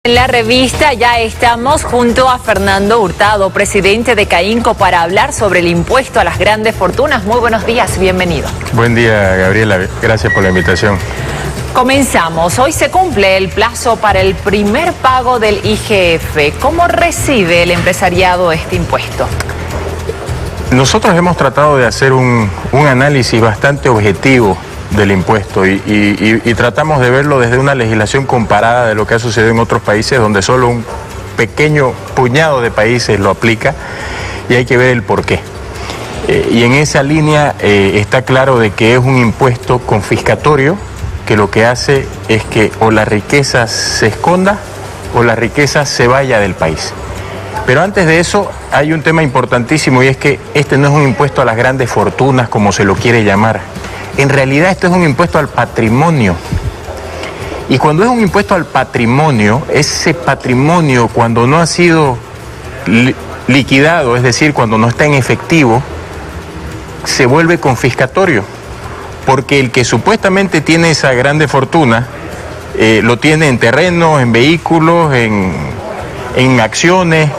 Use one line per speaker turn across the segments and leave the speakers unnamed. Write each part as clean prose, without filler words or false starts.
En la revista ya estamos junto a Fernando Hurtado, presidente de CAINCO, para hablar sobre el impuesto a las grandes fortunas. Muy buenos días, bienvenido.
Buen día, Gabriela, gracias por la invitación.
Comenzamos. Hoy se cumple el plazo para el primer pago del IGF. ¿Cómo recibe el empresariado este impuesto?
Nosotros hemos tratado de hacer un análisis bastante objetivo del impuesto y tratamos de verlo desde una legislación comparada de lo que ha sucedido en otros países donde solo un pequeño puñado de países lo aplica y hay que ver el porqué. Y en esa línea está claro de que es un impuesto confiscatorio que lo que hace es que o la riqueza se esconda o la riqueza se vaya del país. Pero antes de eso hay un tema importantísimo y es que este no es un impuesto a las grandes fortunas como se lo quiere llamar. En realidad esto es un impuesto al patrimonio. Y cuando es un impuesto al patrimonio, ese patrimonio cuando no ha sido liquidado, es decir, cuando no está en efectivo, se vuelve confiscatorio. Porque el que supuestamente tiene esa grande fortuna, lo tiene en terrenos, en vehículos, en acciones,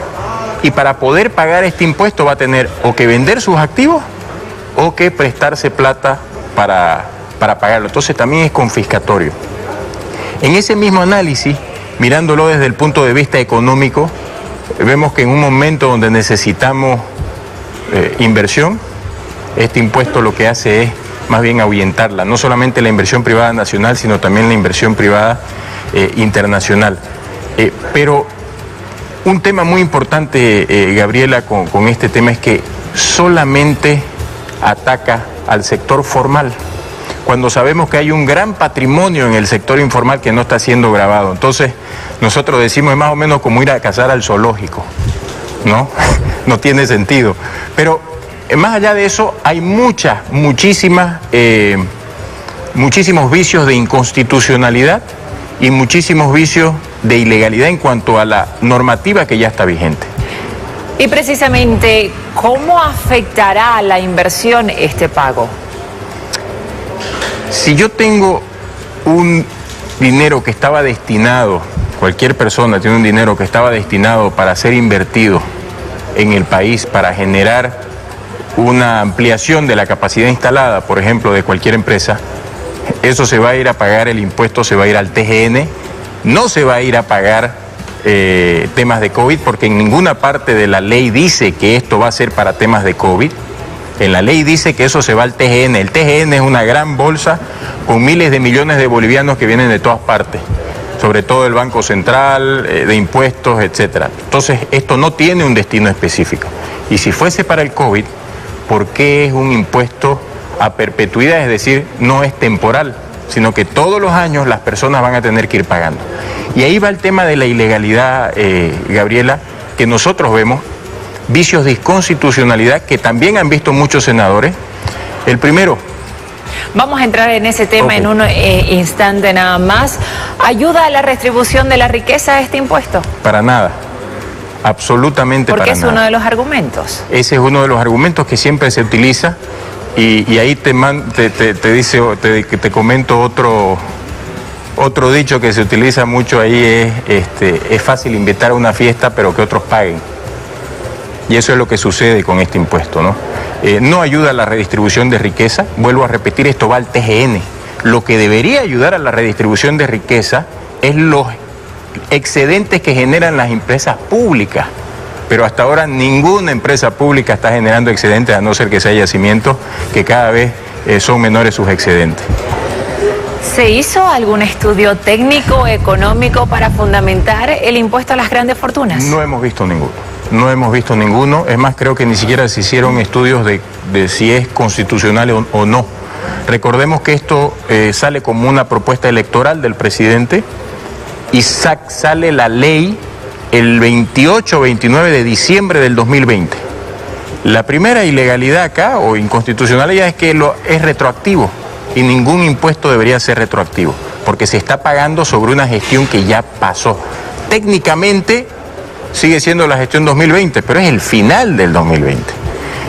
y para poder pagar este impuesto va a tener o que vender sus activos o que prestarse plata para pagarlo. Entonces también es confiscatorio. En ese mismo análisis, mirándolo desde el punto de vista económico, vemos que en un momento donde necesitamos inversión, este impuesto lo que hace es más bien ahuyentarla, no solamente la inversión privada nacional, sino también la inversión privada internacional. Pero un tema muy importante, Gabriela, con este tema es que solamente ataca al sector formal, cuando sabemos que hay un gran patrimonio en el sector informal que no está siendo grabado. Entonces, nosotros decimos es más o menos como ir a cazar al zoológico, ¿no? No tiene sentido. Pero más allá de eso, hay muchísimos vicios de inconstitucionalidad y muchísimos vicios de ilegalidad en cuanto a la normativa que ya está vigente.
Y precisamente, ¿cómo afectará a la inversión este pago?
Si yo tengo un dinero que estaba destinado, cualquier persona tiene un dinero que estaba destinado para ser invertido en el país, para generar una ampliación de la capacidad instalada, por ejemplo, de cualquier empresa, eso se va a ir a pagar, el impuesto se va a ir al TGN, no se va a ir a pagar temas de COVID, porque en ninguna parte de la ley dice que esto va a ser para temas de COVID. En la ley dice que eso se va al TGN. El TGN es una gran bolsa con miles de millones de bolivianos que vienen de todas partes, sobre todo el Banco Central, de impuestos, etcétera. Entonces, esto no tiene un destino específico. Y si fuese para el COVID, ¿por qué es un impuesto a perpetuidad? Es decir, no es temporal, sino que todos los años las personas van a tener que ir pagando. Y ahí va el tema de la ilegalidad, Gabriela, que nosotros vemos, vicios de inconstitucionalidad que también han visto muchos senadores. El primero.
Vamos a entrar en ese tema en un instante nada más. ¿Ayuda a la redistribución de la riqueza este impuesto?
Para nada. Absolutamente para nada.
Porque es uno de los argumentos.
Ese es uno de los argumentos que siempre se utiliza y ahí te comento otro dicho que se utiliza mucho ahí es fácil invitar a una fiesta pero que otros paguen. Y eso es lo que sucede con este impuesto, ¿no? No ayuda a la redistribución de riqueza, vuelvo a repetir, esto va al TGN. Lo que debería ayudar a la redistribución de riqueza es los excedentes que generan las empresas públicas. Pero hasta ahora ninguna empresa pública está generando excedentes, a no ser que sea yacimientos, que cada vez son menores sus excedentes.
¿Se hizo algún estudio técnico, económico para fundamentar el impuesto a las grandes fortunas?
No hemos visto ninguno. No hemos visto ninguno. Es más, creo que ni siquiera se hicieron estudios de si es constitucional o no. Recordemos que esto sale como una propuesta electoral del presidente y sale la ley el 28 o 29 de diciembre del 2020. La primera ilegalidad acá, o inconstitucionalidad, es que es retroactivo y ningún impuesto debería ser retroactivo, porque se está pagando sobre una gestión que ya pasó. Técnicamente sigue siendo la gestión 2020, pero es el final del 2020.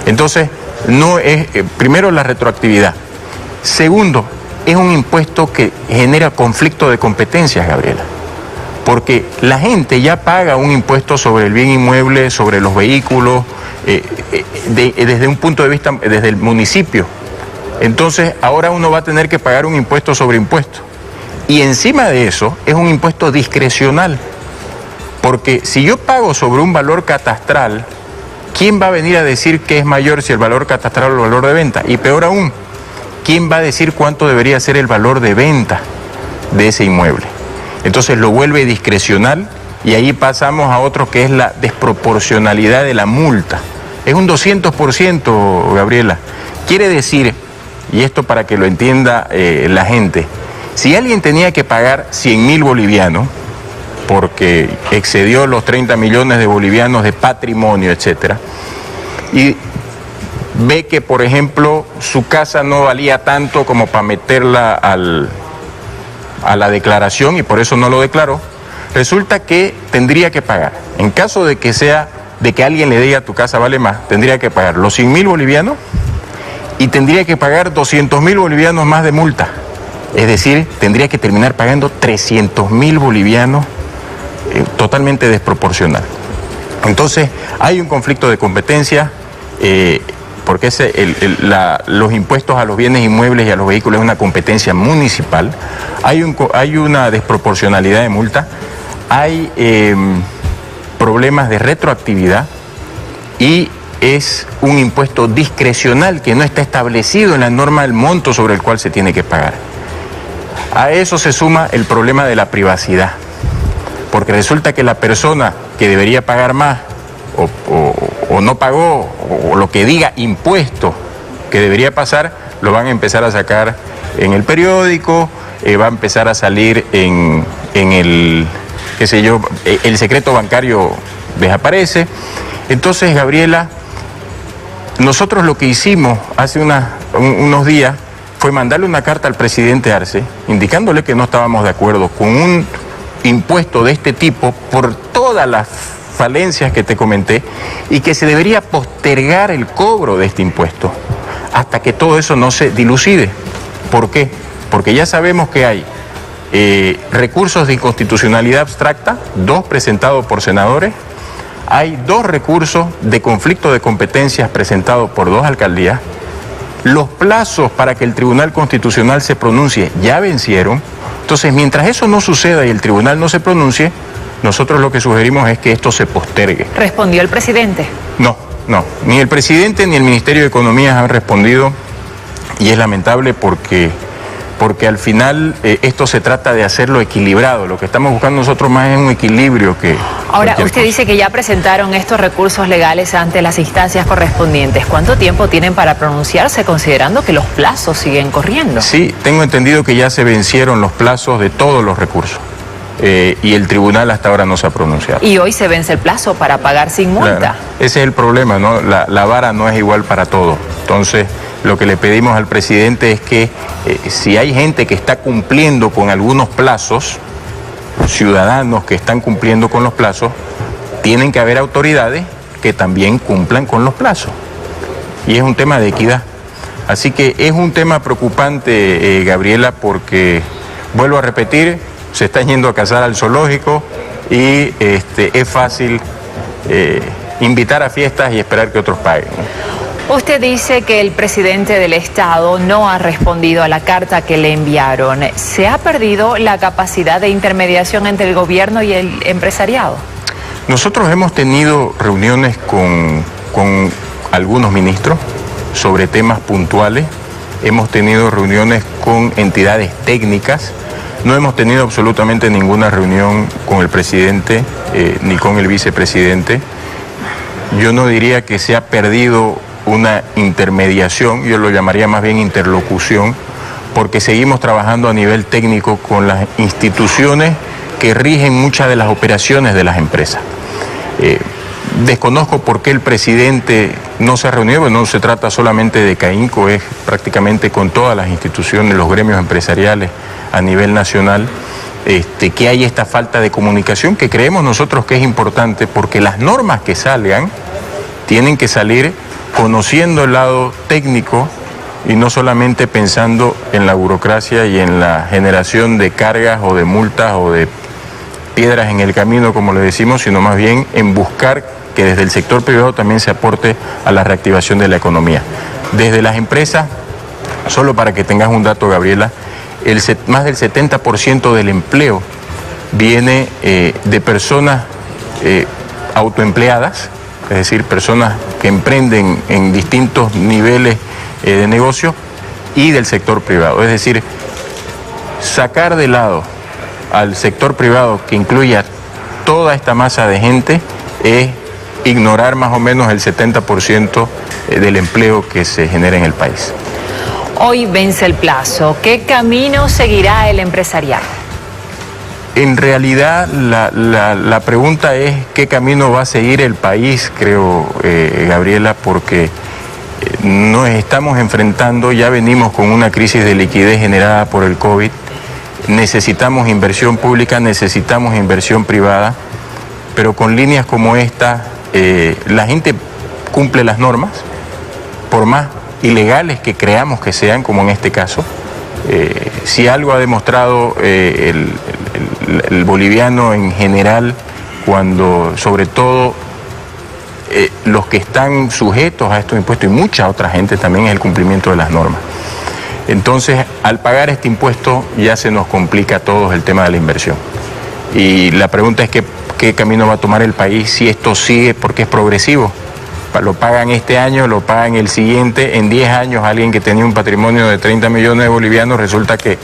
Entonces, no es, primero, la retroactividad. Segundo, es un impuesto que genera conflicto de competencias, Gabriela. porque la gente ya paga un impuesto sobre el bien inmueble, sobre los vehículos, desde un punto de vista, desde el municipio. Entonces, ahora uno va a tener que pagar un impuesto sobre impuesto. Y encima de eso, es un impuesto discrecional. Porque si yo pago sobre un valor catastral, ¿quién va a venir a decir que es mayor si el valor catastral o el valor de venta? Y peor aún, ¿quién va a decir cuánto debería ser el valor de venta de ese inmueble? Entonces lo vuelve discrecional y ahí pasamos a otro que es la desproporcionalidad de la multa. Es un 200%, Gabriela. Quiere decir, y esto para que lo entienda la gente, si alguien tenía que pagar 100.000 bolivianos, porque excedió los 30 millones de bolivianos de patrimonio, etcétera, y ve que, por ejemplo, su casa no valía tanto como para meterla a la declaración y por eso no lo declaró, resulta que tendría que pagar, en caso de que alguien le diga tu casa vale más, tendría que pagar los 100.000 bolivianos y tendría que pagar 200.000 bolivianos más de multa. Es decir, tendría que terminar pagando 300.000 bolivianos, totalmente desproporcional. Entonces, hay un conflicto de competencia, porque los impuestos a los bienes inmuebles y a los vehículos es una competencia municipal. Hay una desproporcionalidad de multa, hay problemas de retroactividad y es un impuesto discrecional que no está establecido en la norma del monto sobre el cual se tiene que pagar. A eso se suma el problema de la privacidad, porque resulta que la persona que debería pagar más o no pagó, o lo que diga impuesto que debería pasar, lo van a empezar a sacar en el periódico, va a empezar a salir en el, qué sé yo, el secreto bancario desaparece. Entonces, Gabriela, nosotros lo que hicimos hace unos días fue mandarle una carta al presidente Arce, indicándole que no estábamos de acuerdo con un impuesto de este tipo por todas las falencias que te comenté y que se debería postergar el cobro de este impuesto hasta que todo eso no se dilucide. ¿Por qué? Porque ya sabemos que hay recursos de inconstitucionalidad abstracta, 2 presentados por senadores, hay 2 recursos de conflicto de competencias presentados por 2 alcaldías, los plazos para que el Tribunal Constitucional se pronuncie ya vencieron. Entonces, mientras eso no suceda y el tribunal no se pronuncie, nosotros lo que sugerimos es que esto se postergue.
¿Respondió el presidente?
No, ni el presidente ni el Ministerio de Economía han respondido y es lamentable porque al final esto se trata de hacerlo equilibrado. Lo que estamos buscando nosotros más es un equilibrio que...
Ahora, usted dice que ya presentaron estos recursos legales ante las instancias correspondientes. ¿Cuánto tiempo tienen para pronunciarse, considerando que los plazos siguen corriendo? Sí, tengo entendido que ya se vencieron los plazos de todos los recursos. Y el tribunal hasta ahora no se ha pronunciado. ¿Y hoy se vence el plazo para pagar sin multa? Claro, ese es el problema, ¿no? La vara no es igual para todos. Entonces, lo que le pedimos al presidente es que si hay gente que está cumpliendo con algunos plazos, ciudadanos que están cumpliendo con los plazos, tienen que haber autoridades que también cumplan con los plazos. Y es un tema de equidad. Así que es un tema preocupante, Gabriela, porque, vuelvo a repetir, se están yendo a cazar al zoológico y es fácil invitar a fiestas y esperar que otros paguen. Usted dice que el presidente del Estado no ha respondido a la carta que le enviaron. ¿Se ha perdido la capacidad de intermediación entre el gobierno y el empresariado? Nosotros hemos tenido reuniones con algunos ministros sobre temas puntuales. Hemos tenido reuniones con entidades técnicas. No hemos tenido absolutamente ninguna reunión con el presidente ni con el vicepresidente. Yo no diría que se ha perdido una intermediación, yo lo llamaría más bien interlocución, porque seguimos trabajando a nivel técnico con las instituciones que rigen muchas de las operaciones de las empresas. Desconozco por qué el presidente no se ha reunido, no se trata solamente de CAINCO, es prácticamente con todas las instituciones, los gremios empresariales a nivel nacional, que hay esta falta de comunicación que creemos nosotros que es importante, porque las normas que salgan tienen que salir conociendo el lado técnico y no solamente pensando en la burocracia y en la generación de cargas o de multas o de
piedras en el camino, como le decimos, sino más bien en buscar que desde el sector privado también se aporte a la reactivación de la economía. Desde las empresas, solo para que tengas un dato, Gabriela, más del 70% del empleo viene de personas autoempleadas, es decir, personas que emprenden en distintos niveles de negocio, y del sector privado. Es decir, sacar de lado al sector privado, que incluya toda esta masa de gente, es ignorar más o menos el 70% del empleo que se genera en el país.
Hoy vence el plazo. ¿Qué camino seguirá el empresariado?
En realidad la pregunta es qué camino va a seguir el país, creo, Gabriela, porque nos estamos enfrentando, ya venimos con una crisis de liquidez generada por el COVID, necesitamos inversión pública, necesitamos inversión privada, pero con líneas como esta, la gente cumple las normas, por más ilegales que creamos que sean, como en este caso. Si algo ha demostrado el boliviano en general, cuando sobre todo los que están sujetos a estos impuestos y mucha otra gente también, es el cumplimiento de las normas. Entonces, al pagar este impuesto ya se nos complica a todos el tema de la inversión. Y la pregunta es qué camino va a tomar el país si esto sigue, porque es progresivo. Lo pagan este año, lo pagan el siguiente, en 10 años alguien que tenía un patrimonio de 30 millones de bolivianos resulta que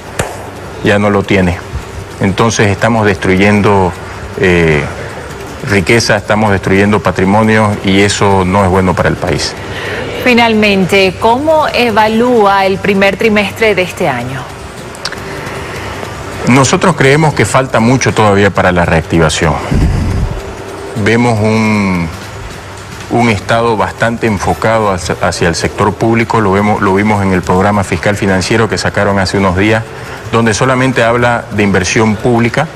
ya no lo tiene. Entonces estamos destruyendo riqueza, estamos destruyendo patrimonio, y eso no es bueno para el país.
Finalmente, ¿cómo evalúa el primer trimestre de este año?
Nosotros creemos que falta mucho todavía para la reactivación. Vemos un Estado bastante enfocado hacia el sector público, lo vimos en el programa fiscal financiero que sacaron hace unos días, donde solamente habla de inversión pública,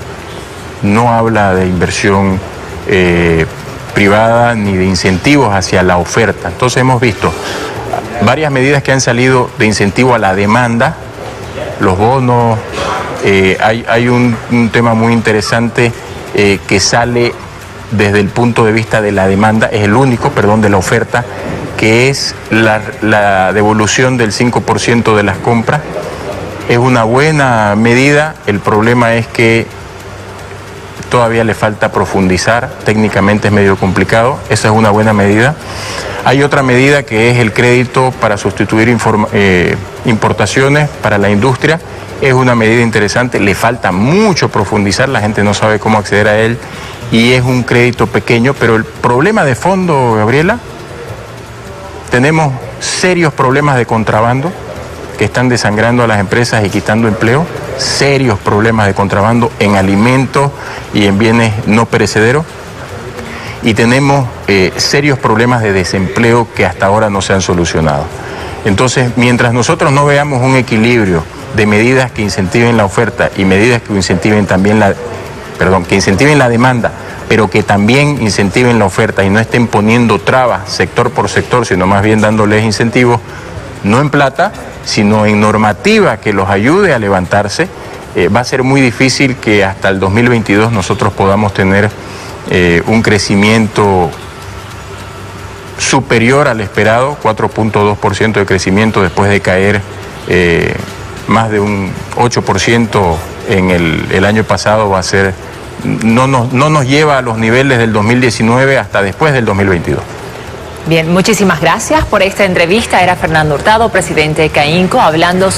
no habla de inversión privada ni de incentivos hacia la oferta. Entonces hemos visto varias medidas que han salido de incentivo a la demanda, los bonos, hay un tema muy interesante que sale desde el punto de vista de la demanda, es el único, de la oferta, que es la devolución del 5% de las compras. Es una buena medida, el problema es que todavía le falta profundizar, técnicamente es medio complicado, esa es una buena medida. Hay otra medida que es el crédito para sustituir importaciones para la industria, es una medida interesante, le falta mucho profundizar, la gente no sabe cómo acceder a él, y es un crédito pequeño, pero el problema de fondo, Gabriela, tenemos serios problemas de contrabando que están desangrando a las empresas y quitando empleo, serios problemas de contrabando en alimentos y en bienes no perecederos, y tenemos serios problemas de desempleo que hasta ahora no se han solucionado. Entonces, mientras nosotros no veamos un equilibrio de medidas que incentiven la oferta y medidas que incentiven también que incentiven la demanda, pero que también incentiven la oferta y no estén poniendo trabas sector por sector, sino más bien dándoles incentivos, no en plata, sino en normativa que los ayude a levantarse, va a ser muy difícil que hasta el 2022 nosotros podamos tener un crecimiento superior al esperado, 4.2% de crecimiento después de caer más de un 8% en el año pasado. Va a ser, no nos lleva a los niveles del 2019 hasta después del 2022.
Bien, muchísimas gracias por esta entrevista. Era Fernando Hurtado, presidente de CAINCO, hablando